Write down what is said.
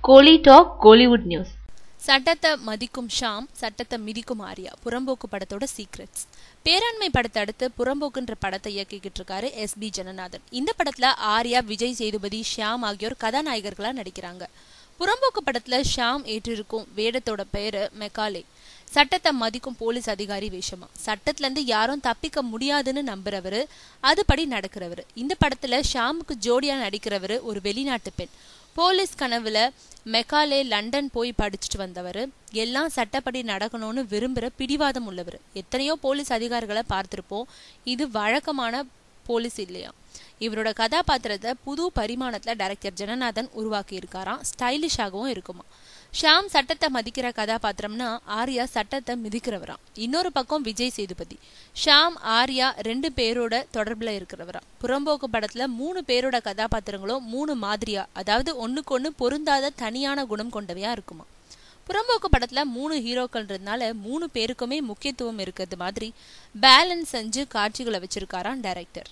கோலி talk Kollywood news. சட்டத்தை மதிக்கும் ஷாம், சட்டத்தை மிதிக்கும் ஆர்யா. புறம்போக்கு படத்தோட சீக்ரெட்ஸ். பேராண்மை படத்தை அடுத்து புறம்போக்குன்ற படத்தை இயக்கிக்கிட்டு இருக்காரு SB ஜனநாதன். இந்த படத்துல ஆர்யா, விஜய் சேதுபதி, ஷியாம் ஆகியோர் கதாநாயகர்களா நடிக்கிறாங்க. புறம்போக்கு படத்துல ஷாம் ஏற்றிருக்கும் வேடத்தோட பெயரு மெக்காலே. சட்டத்தை மதிக்கும் போலீஸ் அதிகாரி வேஷமா. சட்டத்துல இருந்து யாரும் தப்பிக்க முடியாதுன்னு நம்புறவரு, அதுபடி நடக்கிறவரு. இந்த படத்துல ஷாமுக்கு ஜோடியா நடிக்கிறவரு ஒரு வெளிநாட்டு பெண். போலீஸ் கனவுல மெக்காலே லண்டன் போய் படிச்சுட்டு வந்தவர். எல்லாம் சட்டப்படி நடக்கணும்னு விரும்புற பிடிவாதம் உள்ளவர். எத்தனையோ போலீஸ் அதிகாரிகளை பார்த்திருப்போம். இது வழக்கமான போலீஸ் இல்லையா. இவரோட கதாபாத்திரத்தை புது பரிமாணத்துல டைரக்டர் ஜனநாதன் உருவாக்கி இருக்காராம். ஸ்டைலிஷாகவும் இருக்குமா. ஷாம் சட்டத்தை மதிக்கிற கதாபாத்திரம்னா ஆர்யா சட்டத்தை மிதிக்கிறவராம். இன்னொரு பக்கம் விஜய் சேதுபதி. ஷாம், ஆர்யா 2 பேரோட தொடர்புல இருக்கிறவரா. புறம்போக்கு படத்துல 3 பேரோட கதாபாத்திரங்களும் 3 மாதிரியா, அதாவது ஒண்ணுக்கு ஒண்ணு பொருந்தாத தனியான குணம் கொண்டவையா இருக்குமா. புறம்போக்கு படத்துல 3 ஹீரோக்கள்ன்றதுனால 3 பேருக்குமே முக்கியத்துவம் இருக்கிறது மாதிரி பேலன்ஸ் செஞ்சு காட்சிகளை வச்சிருக்காராம் டைரக்டர்.